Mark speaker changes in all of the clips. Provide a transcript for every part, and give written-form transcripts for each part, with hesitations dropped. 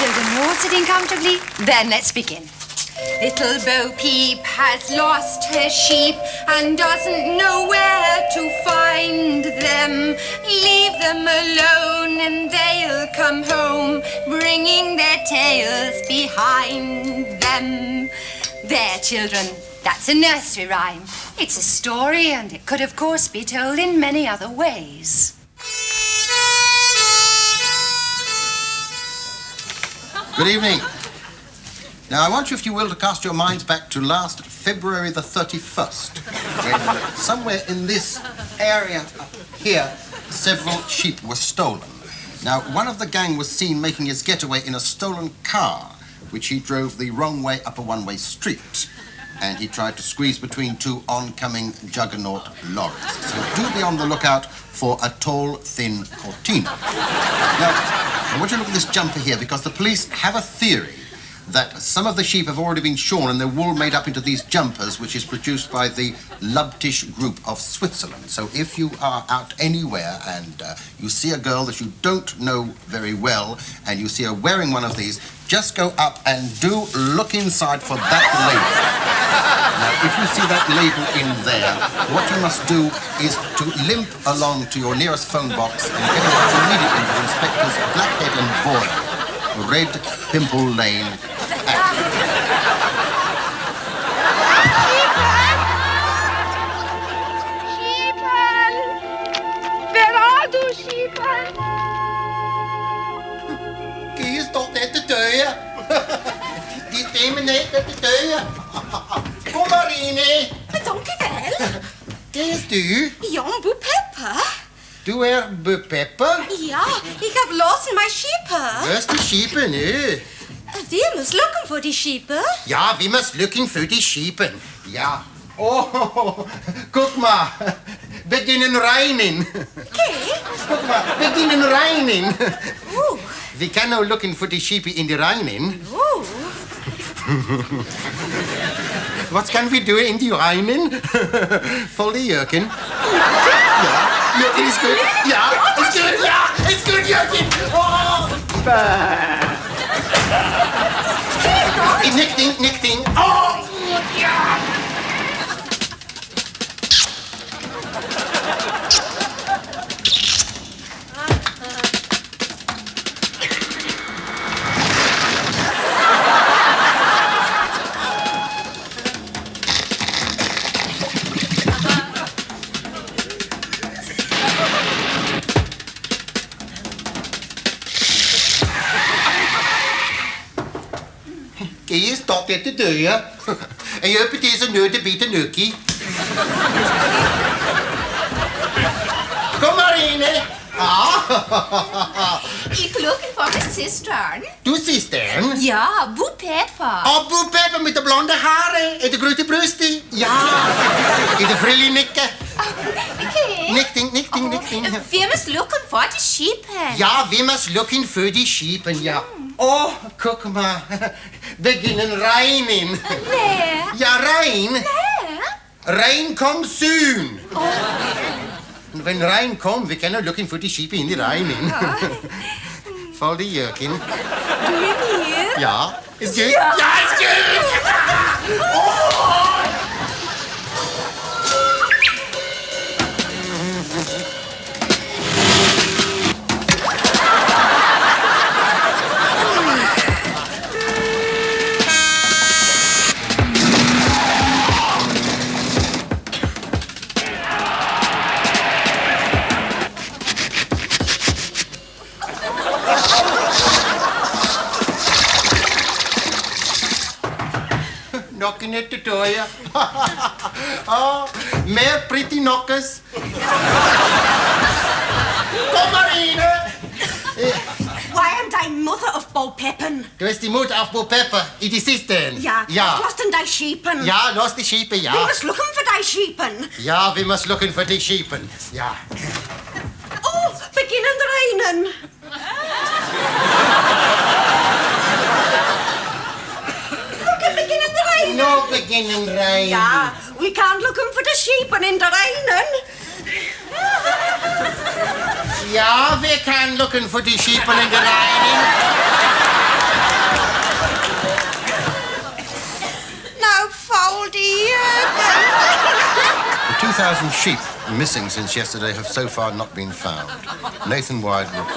Speaker 1: children all sitting comfortably? Then let's begin. Little Bo Peep has lost her sheep and doesn't know where to find them. Leave them alone and they'll come home, bringing their tails behind them. There, children, that's a nursery rhyme. It's a story and it could, of course, be told in many other ways.
Speaker 2: Good evening. Now, I want you, if you will, to cast your minds back to last February the 31st, when somewhere in this area here, several sheep were stolen. Now, one of the gang was seen making his getaway in a stolen car, which he drove the wrong way up a one-way street. And he tried to squeeze between two oncoming juggernaut lorries. So do be on the lookout for a tall, thin Cortina. Now, I want you to look at this jumper here, because the police have a theory that some of the sheep have already been shorn and their wool made up into these jumpers, which is produced by the Lubtish group of Switzerland. So if you are out anywhere and you see a girl that you don't know very well and you see her wearing one of these, just go up and do look inside for that label. Now, if you see that label in there, what you must do is to limp along to your nearest phone box and get it out immediately to Inspectors Blackhead and Boyle, Red Pimple Lane.
Speaker 3: Sheepen! Where are du, Sheepen?
Speaker 2: Die is toch net de deur? Die stemmen net uit de deur. Kom maar in, hè.
Speaker 3: Dankjewel.
Speaker 2: Wie is du?
Speaker 3: Jan Bo Peep.
Speaker 2: Du er Bopeep?
Speaker 3: Ja, ik heb lost mijn sheepen.
Speaker 2: Waar is die sheepen, hè?
Speaker 3: We must looking for die sheepen.
Speaker 2: Ja, we must looking for die sheepen. Ja. Oh, guck mal. Beginnen reinen.
Speaker 3: Okay.
Speaker 2: Guck mal, beginnen reinen.
Speaker 3: Oeh.
Speaker 2: We can now looking for the sheep in the reinen.
Speaker 3: Oeh.
Speaker 2: What can we do in the reinen? Vol de jurken. Ja, jurken is goed. Ja, is goed. Ja, is goed, jurken. Oh. Nichting. Oh, ja. Hier staat dit de deur. En je hebt deze neut een beetje neukie. Kom maar in, hè.
Speaker 3: Ik looking for my sister.
Speaker 2: Du sister?
Speaker 3: Ja, Bo Peep.
Speaker 2: Oh, Bopeep met de blonde haren en de grote brusten. Ja. En de frille nikken.
Speaker 3: Okay.
Speaker 2: Nichting.
Speaker 3: We must looking for the sheepen.
Speaker 2: Ja, we must looking for die sheepen, ja. Oh, guck mal. Beginnen reinen.
Speaker 3: Nee.
Speaker 2: Ja, rein.
Speaker 3: Nee.
Speaker 2: Rain comes soon.
Speaker 3: Oh.
Speaker 2: And when rain comes, we can looking for the sheep in the rain. Val die jurk in.
Speaker 3: Doe je hier?
Speaker 2: Ja, is goed.
Speaker 3: Ja.
Speaker 2: Ja, is goed. Oh. Knocking at the door. Oh, meer pretty knockers. Kom maar in.
Speaker 3: Why am I mother of Bo Peppen?
Speaker 2: Du bist die moeder of Bopeep, die sister.
Speaker 3: Ja.
Speaker 2: Ja.
Speaker 3: Lost in die sheepen.
Speaker 2: Ja, los die sheepen, ja.
Speaker 3: We must looking for die sheepen.
Speaker 2: Ja, we must looking for die sheepen. Ja.
Speaker 3: Oh, beginnen reinen.
Speaker 2: No beginnen rein.
Speaker 3: Ja, we can't looking for the sheepen in the reinen.
Speaker 2: Ja, we can looking for die sheepen in de reinen. sheep missing since yesterday have so far not been found. Nathan Wide reports.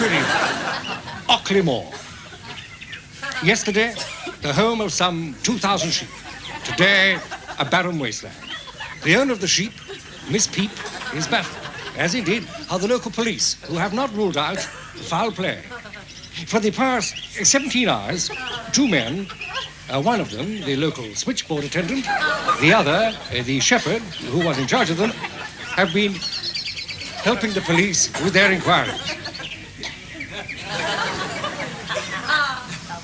Speaker 4: Good evening. Ockley Moor. Yesterday, the home of some 2,000 sheep. Today, a barren wasteland. The owner of the sheep, Miss Peep, is baffled, as indeed are the local police, who have not ruled out foul play. For the past 17 hours, two men, one of them, the local switchboard attendant, the other, the shepherd, who was in charge of them, have been helping the police with their inquiries.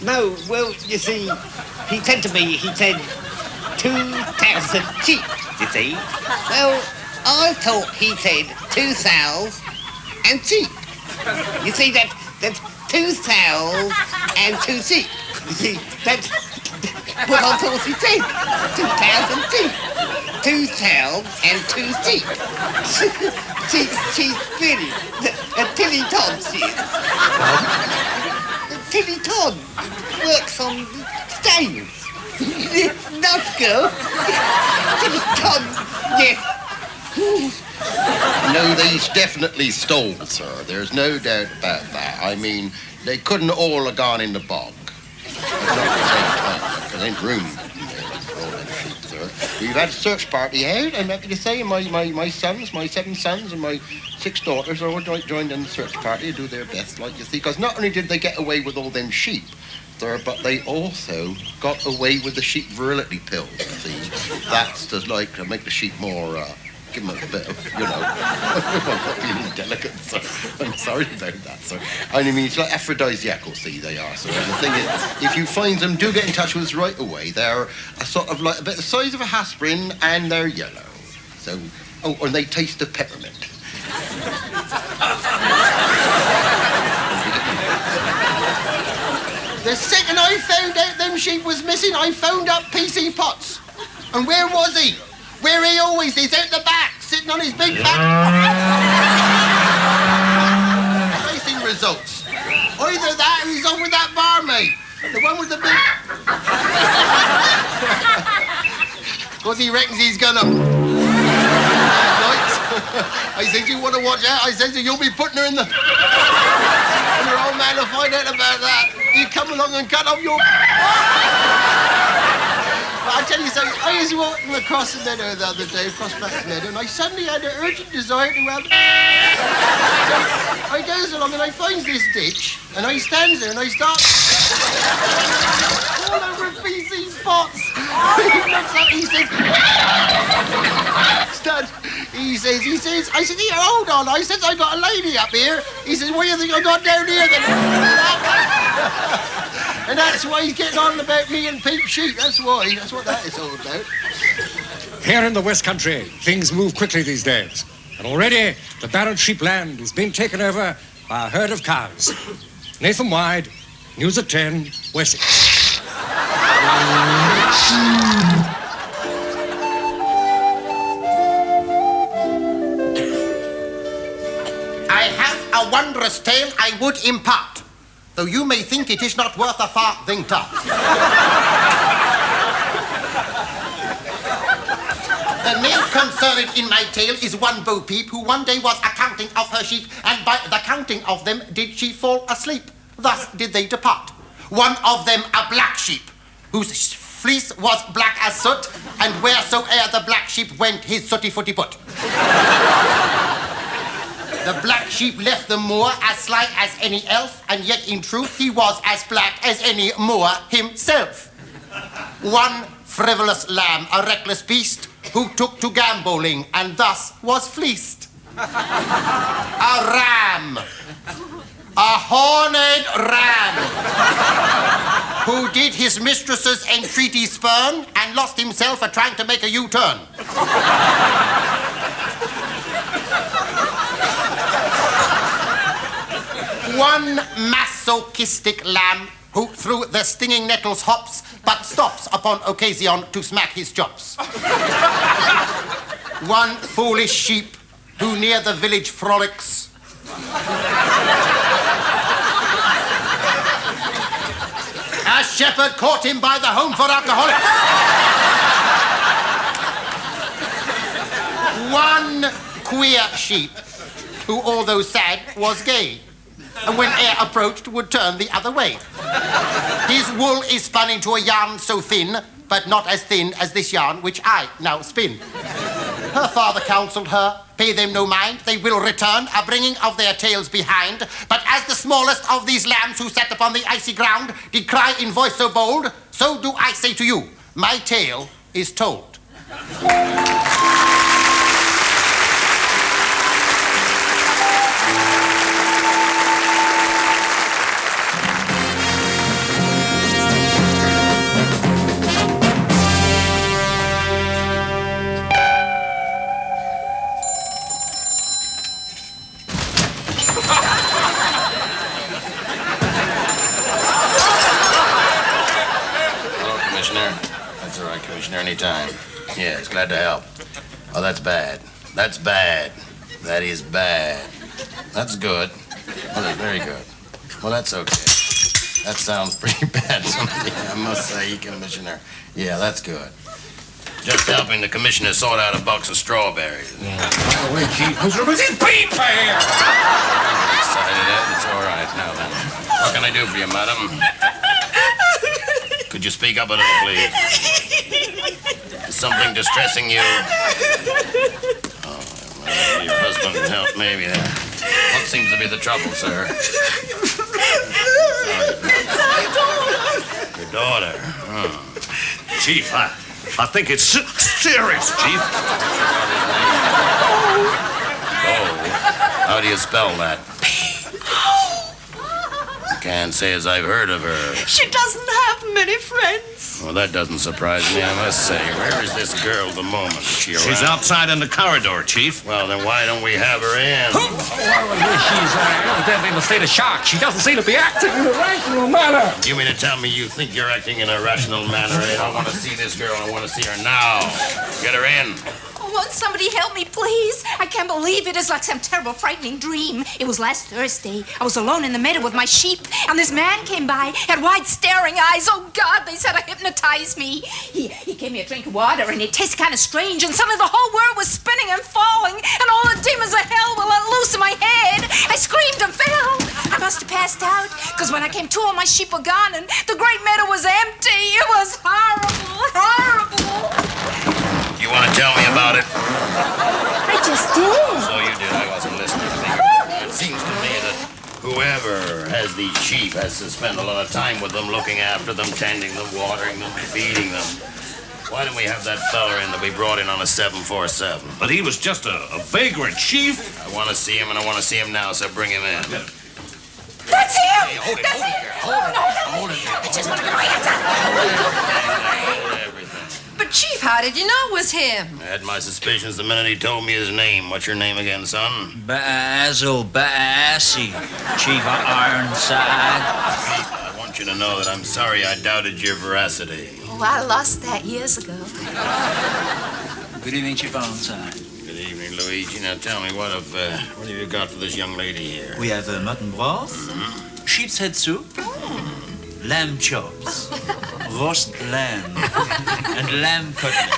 Speaker 5: No, well, you see, he said to me, 2,000 sheep, you see. Well, I thought he said 2 sows and sheep. You see, that's 2 sows and 2 sheep. You see, that's what I thought he said. 2,000 sheep. 2 sows and 2 sheep. She's really a Tilly Todd, she is. Tilly Todd works on stables. Nice girl. Tilly Todd, yes.
Speaker 2: No, these definitely stole, sir. There's no doubt about that. I mean, they couldn't all have gone in the bog. Not at the same time. There ain't room for all them sheep, sir. We've had a search party out, and like you say, my sons, my 7 sons, and my 6 daughters all joined in the search party to do their best, like you see, because not only did they get away with all them sheep, sir, but they also got away with the sheep virility pill, you see. That's to make the sheep more, give them a bit of, I'm not feeling delicate, sir. I'm sorry about that, sir. I mean, it's like aphrodisiacal, see, they are, sir. And the thing is, if you find them, do get in touch with us right away. They're a sort of like a bit the size of a aspirin, and they're yellow. So, and they taste of peppermint. The second I found out them sheep was missing, I phoned up PC Potts. And where was he? Where he always is, out the back, sitting on his big back. Tracing results. Either that or he's on with that barmaid. The one with the big... Because he reckons he's gonna... I said, you want to watch out? I said, you'll be putting her in the... And your old man will find out about that. You come along and cut off your... But I tell you something, I was walking across the meadow the other day, across back the meadow, and I suddenly had an urgent desire to have... So I goes along and I finds this ditch, and I stands there and I start... all over PC Potts. He looks up, he says... Stud, he says, I said, here, hold on. I said, I got a lady up here. He says, what do you think I got down here then? And that's why he's getting on about me and Peep sheep. That's why. That's what that is all about.
Speaker 4: Here in the West Country, things move quickly these days. And already, the barren sheep land is being taken over by a herd of cows. Nathan Wide, News at 10, Wessex.
Speaker 2: I have a wondrous tale I would impart, though you may think it is not worth a farthing taught. The name concerned in my tale is one Bo Peep, who one day was a-counting of her sheep, and by the counting of them did she fall asleep. Thus did they depart. One of them a black sheep, whose fleece was black as soot, and wheresoe'er the black sheep went, his sooty-footy put. The black sheep left the moor as sly as any elf, and yet in truth he was as black as any moor himself. One frivolous lamb, a reckless beast, who took to gambolling and thus was fleeced. A ram, a horned ram, who did his mistress's entreaty spurn and lost himself a-trying to make a U-turn. One masochistic lamb who through the stinging nettles hops, but stops upon occasion to smack his chops. One foolish sheep who near the village frolics. A shepherd caught him by the home for alcoholics. One queer sheep, who, although sad, was gay, and when air approached, would turn the other way. His wool is spun into a yarn so thin, but not as thin as this yarn which I now spin. Her father counselled her, pay them no mind, they will return, a bringing of their tails behind. But as the smallest of these lambs who sat upon the icy ground did cry in voice so bold, so do I say to you, my tale is told.
Speaker 6: Anytime. Yes, glad to help. Oh, that's bad. That's bad. That is bad. That's good. Oh, that's very good. Well, that's okay. That sounds pretty bad to me, I must say, Commissioner. Yeah, that's good. Just helping the Commissioner sort out a box of strawberries.
Speaker 4: By the way, Chief, Mr. Peep here!
Speaker 6: I'm excited, Ed. It's all right. Now then, what can I do for you, madam? Could you speak up a little, please? Is something distressing you? Oh, well, your husband can help maybe there. What seems to be the trouble, sir? Your daughter. Oh.
Speaker 7: Chief, I think it's serious, Chief.
Speaker 6: Oh. How do you spell that? Can't say as I've heard of her.
Speaker 3: She doesn't have many friends.
Speaker 6: Well, that doesn't surprise me, I must say. Where is this girl at the moment? Is she around?
Speaker 7: She's outside in the corridor, Chief.
Speaker 6: Well, then why don't we have her in?
Speaker 4: She's evidently in a state of shock. She doesn't seem to be acting in a rational manner.
Speaker 6: You mean to tell me you think you're acting in a rational manner? I want to see this girl. I want to see her now. Get her in.
Speaker 1: Oh, won't somebody help me, please? I can't believe it. It's like some terrible, frightening dream. It was last Thursday. I was alone in the meadow with my sheep, and this man came by, had wide, staring eyes. Oh, God, they said I hypnotized me. He gave me a drink of water, and it tasted kind of strange, and suddenly the whole world was spinning and falling, and all the demons of hell were let loose in my head. I screamed and fell. I must have passed out, because when I came to, all my sheep were gone, and the great meadow was empty. It was horrible, horrible.
Speaker 6: You want to tell me about it?
Speaker 1: I just did.
Speaker 6: So you did. I wasn't listening. It seems to me that whoever has these sheep has to spend a lot of time with them, looking after them, tending them, watering them, feeding them. Why don't we have that fella in that we brought in on a 747?
Speaker 7: But he was just a vagrant, Chief.
Speaker 6: I want to see him, and I want to see him now, so bring him in.
Speaker 1: That's him!
Speaker 6: Hey, hold it,
Speaker 1: That's
Speaker 6: hold it,
Speaker 1: him!
Speaker 6: hold it,
Speaker 1: Hold it. I just want to get my hands up.
Speaker 6: Hold everything.
Speaker 1: But, Chief, how did you know it was him?
Speaker 6: I had my suspicions the minute he told me his name. What's your name again, son?
Speaker 8: Basil Bassy, Chief Ironside.
Speaker 6: I want you to know that I'm sorry I doubted your veracity.
Speaker 1: Oh, I lost that years ago.
Speaker 8: Good evening, Chief Ironside.
Speaker 6: Good evening, Luigi. Now tell me, what have you got for this young lady here?
Speaker 8: We have mutton broth, sheep's head soup, lamb chops, roast lamb, and lamb cutlets.